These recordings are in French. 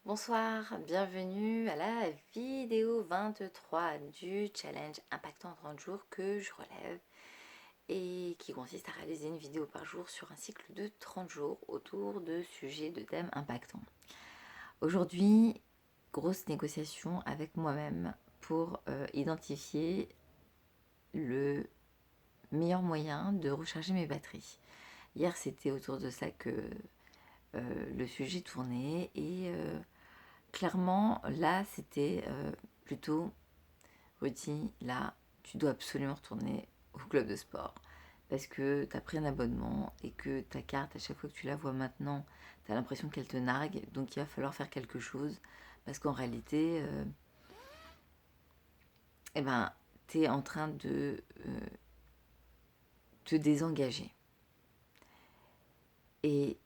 Bonsoir, bienvenue à la vidéo 23 du challenge impactant en 30 jours que je relève et qui consiste à réaliser une vidéo par jour sur un cycle de 30 jours autour de sujets de thèmes impactants. Aujourd'hui, grosse négociation avec moi-même pour identifier le meilleur moyen de recharger mes batteries. Hier, c'était autour de ça que le sujet tournait et clairement, là, c'était plutôt Rudy, là, tu dois absolument retourner au club de sport parce que tu as pris un abonnement et que ta carte, à chaque fois que tu la vois maintenant, tu as l'impression qu'elle te nargue, donc il va falloir faire quelque chose parce qu'en réalité, eh ben, tu es en train de te désengager. Et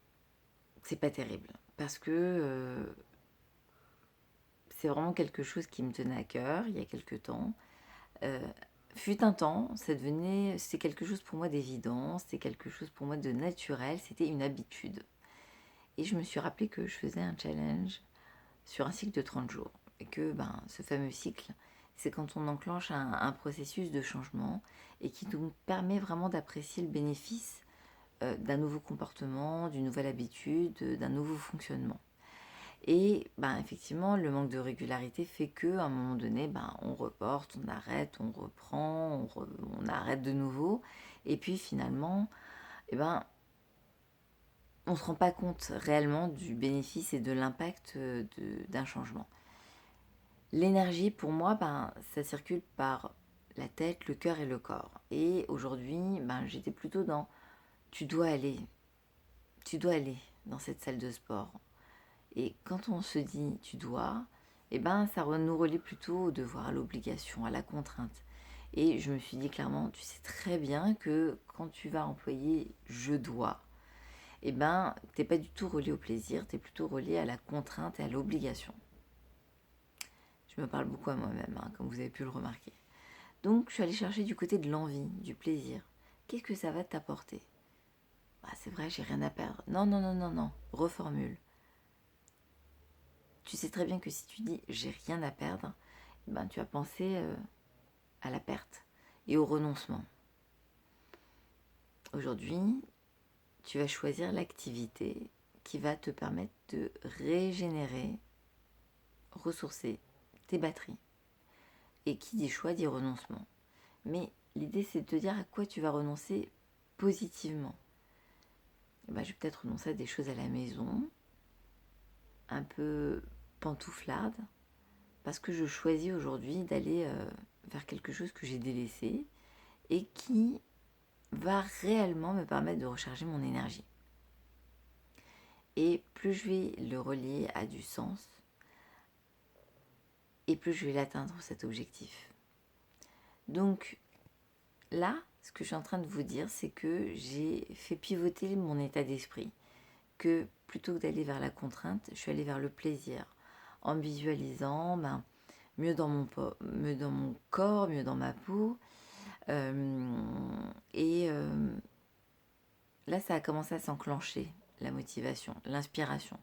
c'est pas terrible parce que c'est vraiment quelque chose qui me tenait à cœur il y a quelques temps. Fut un temps, c'était quelque chose pour moi d'évident, c'était quelque chose pour moi de naturel, c'était une habitude. Et je me suis rappelé que je faisais un challenge sur un cycle de 30 jours. Et que ce fameux cycle, c'est quand on enclenche un processus de changement et qui nous permet vraiment d'apprécier le bénéfice d'un nouveau comportement, d'une nouvelle habitude, d'un nouveau fonctionnement. Et effectivement, le manque de régularité fait qu'à un moment donné, on reporte, on arrête, on reprend, on arrête de nouveau. Et puis finalement, on ne se rend pas compte réellement du bénéfice et de l'impact d'un changement. L'énergie, pour moi, ça circule par la tête, le cœur et le corps. Et aujourd'hui, j'étais plutôt dans tu dois aller dans cette salle de sport. Et quand on se dit tu dois, ça nous relie plutôt au devoir, à l'obligation, à la contrainte. Et je me suis dit clairement, tu sais très bien que quand tu vas employer je dois, t'es pas du tout relié au plaisir, t'es plutôt relié à la contrainte et à l'obligation. Je me parle beaucoup à moi-même, comme vous avez pu le remarquer. Donc je suis allée chercher du côté de l'envie, du plaisir. Qu'est-ce que ça va t'apporter ? C'est vrai, j'ai rien à perdre. Non, non, non, non, non. Reformule. Tu sais très bien que si tu dis j'ai rien à perdre, tu vas penser à la perte et au renoncement. Aujourd'hui, tu vas choisir l'activité qui va te permettre de régénérer, ressourcer tes batteries. Et qui dit choix dit renoncement. Mais l'idée, c'est de te dire à quoi tu vas renoncer positivement. Je vais peut-être renoncer à des choses à la maison, un peu pantouflardes, parce que je choisis aujourd'hui d'aller vers quelque chose que j'ai délaissé et qui va réellement me permettre de recharger mon énergie. Et plus je vais le relier à du sens, et plus je vais l'atteindre, cet objectif. Donc là, ce que je suis en train de vous dire, c'est que j'ai fait pivoter mon état d'esprit, que plutôt que d'aller vers la contrainte, je suis allée vers le plaisir, en me visualisant mieux dans mon corps, mieux dans ma peau. Là, ça a commencé à s'enclencher, la motivation, l'inspiration.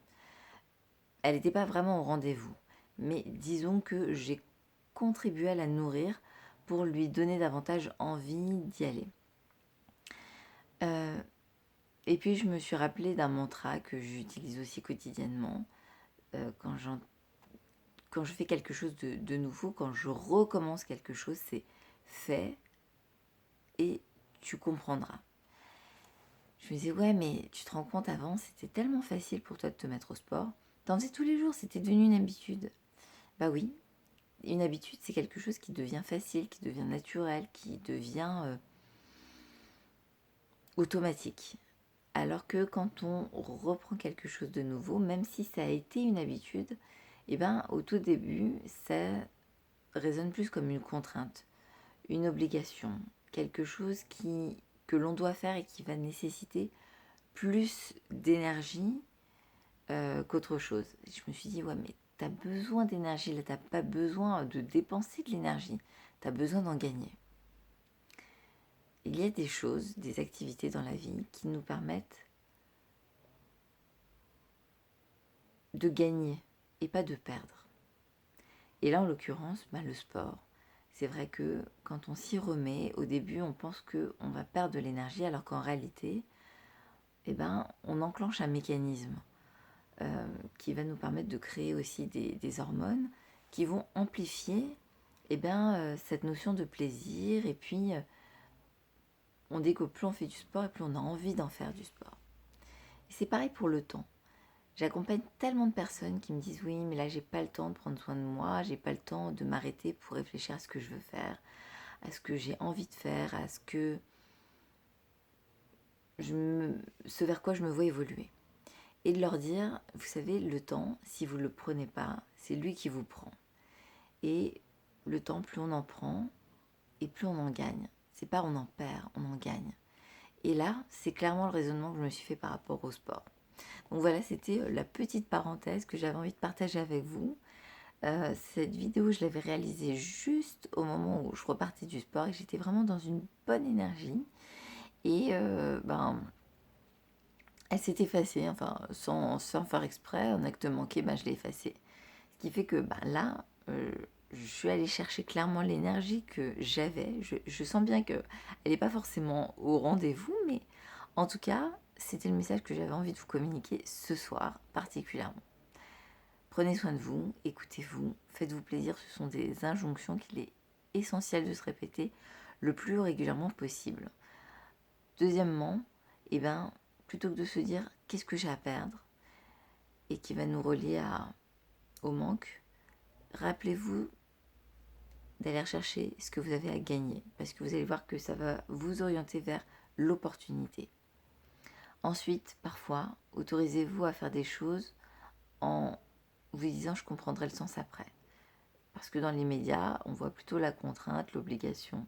Elle n'était pas vraiment au rendez-vous, mais disons que j'ai contribué à la nourrir pour lui donner davantage envie d'y aller. Et puis, je me suis rappelé d'un mantra que j'utilise aussi quotidiennement quand je fais quelque chose de nouveau, quand je recommence quelque chose, c'est fais et tu comprendras. Je me disais, ouais, mais tu te rends compte, avant, c'était tellement facile pour toi de te mettre au sport. T'en faisais tous les jours, c'était devenu une habitude. Bah oui, une habitude, c'est quelque chose qui devient facile, qui devient naturel, qui devient automatique. Alors que quand on reprend quelque chose de nouveau, même si ça a été une habitude, au tout début, ça résonne plus comme une contrainte, une obligation, quelque chose que l'on doit faire et qui va nécessiter plus d'énergie qu'autre chose. Je me suis dit, ouais, mais t'as besoin d'énergie, là, t'as pas besoin de dépenser de l'énergie, t'as besoin d'en gagner. Il y a des choses, des activités dans la vie qui nous permettent de gagner et pas de perdre. Et là, en l'occurrence, le sport. C'est vrai que quand on s'y remet, au début, on pense qu'on va perdre de l'énergie, alors qu'en réalité, on enclenche un mécanisme qui va nous permettre de créer aussi des hormones qui vont amplifier cette notion de plaisir. Et puis, on dit que plus on fait du sport, et plus on a envie d'en faire du sport. Et c'est pareil pour le temps. J'accompagne tellement de personnes qui me disent oui, mais là j'ai pas le temps de prendre soin de moi, j'ai pas le temps de m'arrêter pour réfléchir à ce que je veux faire, à ce que j'ai envie de faire, à ce vers quoi je me vois évoluer. Et de leur dire, vous savez, le temps, si vous ne le prenez pas, c'est lui qui vous prend. Et le temps, plus on en prend, et plus on en gagne. C'est pas on en perd, on en gagne. Et là, c'est clairement le raisonnement que je me suis fait par rapport au sport. Donc voilà, c'était la petite parenthèse que j'avais envie de partager avec vous. Cette vidéo, je l'avais réalisée juste au moment où je repartais du sport et j'étais vraiment dans une bonne énergie. Et elle s'est effacée, enfin sans faire exprès, en acte manqué, je l'ai effacée. Ce qui fait que là, je suis allée chercher clairement l'énergie que j'avais. Je sens bien qu'elle n'est pas forcément au rendez-vous, mais en tout cas, c'était le message que j'avais envie de vous communiquer ce soir particulièrement. Prenez soin de vous, écoutez-vous, faites-vous plaisir, ce sont des injonctions qu'il est essentiel de se répéter le plus régulièrement possible. Deuxièmement, plutôt que de se dire qu'est-ce que j'ai à perdre et qui va nous relier au manque, rappelez-vous d'aller rechercher ce que vous avez à gagner parce que vous allez voir que ça va vous orienter vers l'opportunité. Ensuite, parfois, autorisez-vous à faire des choses en vous disant je comprendrai le sens après. Parce que dans l'immédiat, on voit plutôt la contrainte, l'obligation,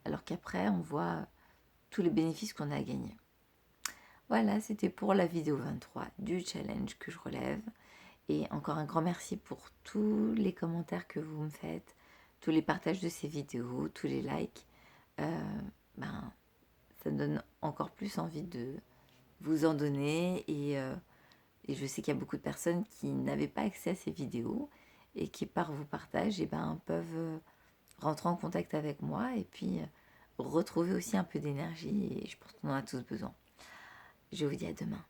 alors qu'après, on voit tous les bénéfices qu'on a à gagner. Voilà, c'était pour la vidéo 23 du challenge que je relève. Et encore un grand merci pour tous les commentaires que vous me faites, tous les partages de ces vidéos, tous les likes. Ça me donne encore plus envie de vous en donner. Et je sais qu'il y a beaucoup de personnes qui n'avaient pas accès à ces vidéos et qui, par vos partages, peuvent rentrer en contact avec moi et puis retrouver aussi un peu d'énergie. Et je pense qu'on en a tous besoin. Je vous dis à demain.